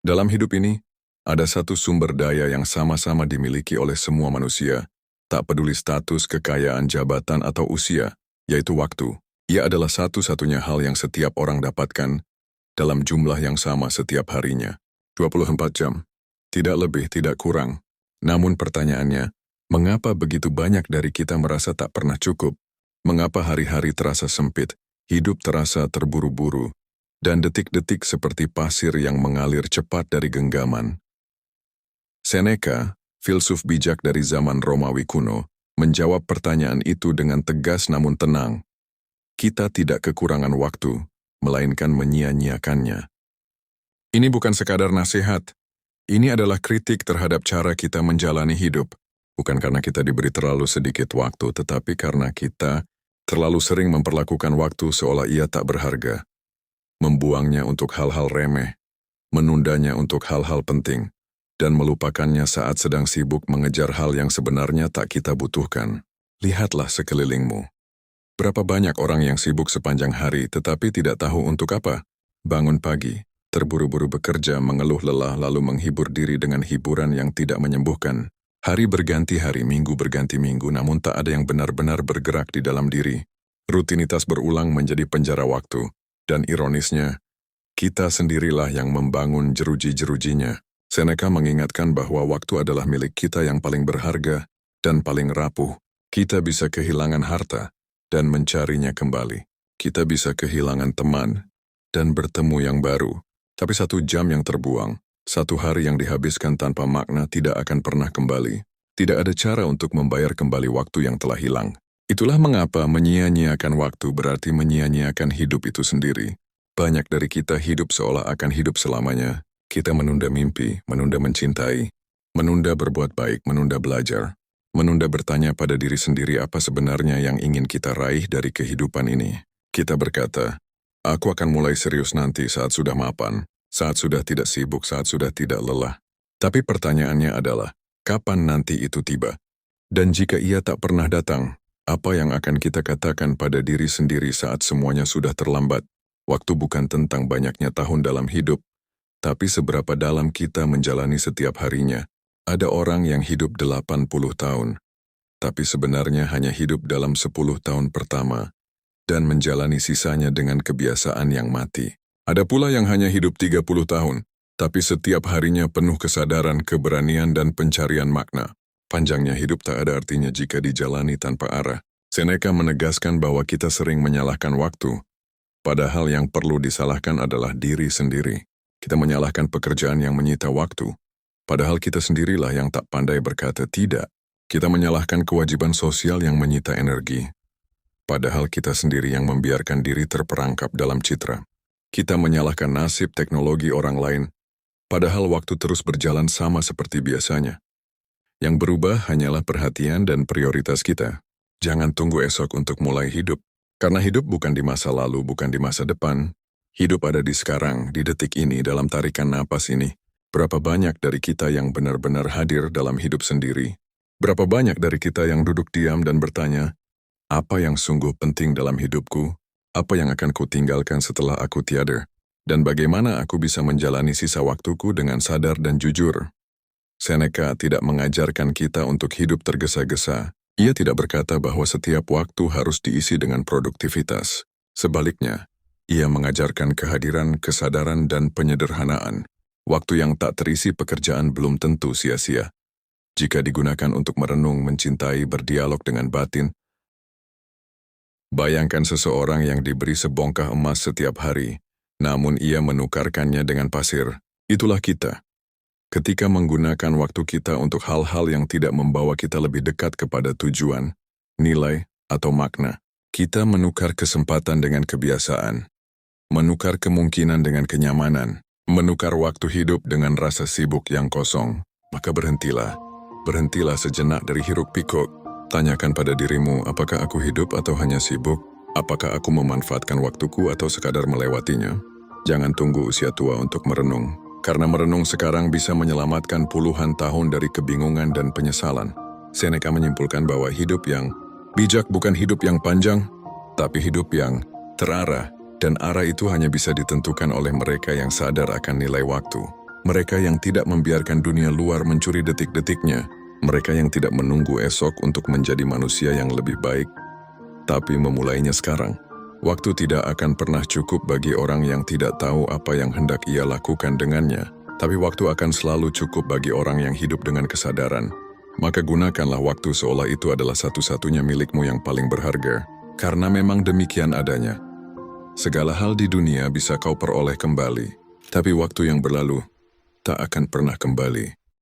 Dalam hidup ini, ada satu sumber daya yang sama-sama dimiliki oleh semua manusia, tak peduli status, kekayaan, jabatan, atau usia, yaitu waktu. Ia adalah satu-satunya hal yang setiap orang dapatkan dalam jumlah yang sama setiap harinya. 24 jam. Tidak lebih, tidak kurang. Namun pertanyaannya, mengapa begitu banyak dari kita merasa tak pernah cukup? Mengapa hari-hari terasa sempit, hidup terasa terburu-buru, dan detik-detik seperti pasir yang mengalir cepat dari genggaman? Seneca, filsuf bijak dari zaman Romawi kuno, menjawab pertanyaan itu dengan tegas namun tenang. Kita tidak kekurangan waktu, melainkan menyia-nyiakannya. Ini bukan sekadar nasihat. Ini adalah kritik terhadap cara kita menjalani hidup. Bukan karena kita diberi terlalu sedikit waktu, tetapi karena kita terlalu sering memperlakukan waktu seolah ia tak berharga. Membuangnya untuk hal-hal remeh, menundanya untuk hal-hal penting, dan melupakannya saat sedang sibuk mengejar hal yang sebenarnya tak kita butuhkan. Lihatlah sekelilingmu. Berapa banyak orang yang sibuk sepanjang hari tetapi tidak tahu untuk apa? Bangun pagi, terburu-buru bekerja, mengeluh lelah lalu menghibur diri dengan hiburan yang tidak menyembuhkan. Hari berganti hari, minggu berganti minggu, namun tak ada yang benar-benar bergerak di dalam diri. Rutinitas berulang menjadi penjara waktu, dan ironisnya, kita sendirilah yang membangun jeruji-jerujinya. Seneca mengingatkan bahwa waktu adalah milik kita yang paling berharga dan paling rapuh. Kita bisa kehilangan harta dan mencarinya kembali. Kita bisa kehilangan teman dan bertemu yang baru. Tapi 1 jam yang terbuang, 1 hari yang dihabiskan tanpa makna tidak akan pernah kembali. Tidak ada cara untuk membayar kembali waktu yang telah hilang. Itulah mengapa menyia-nyiakan waktu berarti menyia-nyiakan hidup itu sendiri. Banyak dari kita hidup seolah akan hidup selamanya. Kita menunda mimpi, menunda mencintai, menunda berbuat baik, menunda belajar, menunda bertanya pada diri sendiri apa sebenarnya yang ingin kita raih dari kehidupan ini. Kita berkata, aku akan mulai serius nanti saat sudah mapan, saat sudah tidak sibuk, saat sudah tidak lelah. Tapi pertanyaannya adalah, kapan nanti itu tiba? Dan jika ia tak pernah datang, apa yang akan kita katakan pada diri sendiri saat semuanya sudah terlambat? Waktu bukan tentang banyaknya tahun dalam hidup, tapi seberapa dalam kita menjalani setiap harinya. Ada orang yang hidup 80 tahun, tapi sebenarnya hanya hidup dalam 10 tahun pertama, dan menjalani sisanya dengan kebiasaan yang mati. Ada pula yang hanya hidup 30 tahun, tapi setiap harinya penuh kesadaran, keberanian, dan pencarian makna. Panjangnya hidup tak ada artinya jika dijalani tanpa arah. Seneca menegaskan bahwa kita sering menyalahkan waktu, padahal yang perlu disalahkan adalah diri sendiri. Kita menyalahkan pekerjaan yang menyita waktu, padahal kita sendirilah yang tak pandai berkata tidak. Kita menyalahkan kewajiban sosial yang menyita energi, padahal kita sendiri yang membiarkan diri terperangkap dalam citra. Kita menyalahkan nasib teknologi orang lain, padahal waktu terus berjalan sama seperti biasanya. Yang berubah hanyalah perhatian dan prioritas kita. Jangan tunggu esok untuk mulai hidup, karena hidup bukan di masa lalu, bukan di masa depan. Hidup ada di sekarang, di detik ini, dalam tarikan napas ini. Berapa banyak dari kita yang benar-benar hadir dalam hidup sendiri? Berapa banyak dari kita yang duduk diam dan bertanya, apa yang sungguh penting dalam hidupku? Apa yang akan kutinggalkan setelah aku tiada? Dan bagaimana aku bisa menjalani sisa waktuku dengan sadar dan jujur? Seneca tidak mengajarkan kita untuk hidup tergesa-gesa. Ia tidak berkata bahwa setiap waktu harus diisi dengan produktivitas. Sebaliknya, ia mengajarkan kehadiran, kesadaran, dan penyederhanaan. Waktu yang tak terisi pekerjaan belum tentu sia-sia. Jika digunakan untuk merenung, mencintai, berdialog dengan batin. Bayangkan seseorang yang diberi sebongkah emas setiap hari, namun ia menukarkannya dengan pasir. Itulah kita. Ketika menggunakan waktu kita untuk hal-hal yang tidak membawa kita lebih dekat kepada tujuan, nilai, atau makna, kita menukar kesempatan dengan kebiasaan, menukar kemungkinan dengan kenyamanan, menukar waktu hidup dengan rasa sibuk yang kosong. Maka berhentilah sejenak dari hiruk pikuk. Tanyakan pada dirimu, apakah aku hidup atau hanya sibuk? Apakah aku memanfaatkan waktuku atau sekadar melewatinya? Jangan tunggu usia tua untuk merenung, karena merenung sekarang bisa menyelamatkan puluhan tahun dari kebingungan dan penyesalan. Seneca menyimpulkan bahwa hidup yang bijak bukan hidup yang panjang, tapi hidup yang terarah. Dan arah itu hanya bisa ditentukan oleh mereka yang sadar akan nilai waktu. Mereka yang tidak membiarkan dunia luar mencuri detik-detiknya. Mereka yang tidak menunggu esok untuk menjadi manusia yang lebih baik, tapi memulainya sekarang. Waktu tidak akan pernah cukup bagi orang yang tidak tahu apa yang hendak ia lakukan dengannya, tapi waktu akan selalu cukup bagi orang yang hidup dengan kesadaran. Maka gunakanlah waktu seolah itu adalah satu-satunya milikmu yang paling berharga, karena memang demikian adanya. Segala hal di dunia bisa kau peroleh kembali, tapi waktu yang berlalu tak akan pernah kembali.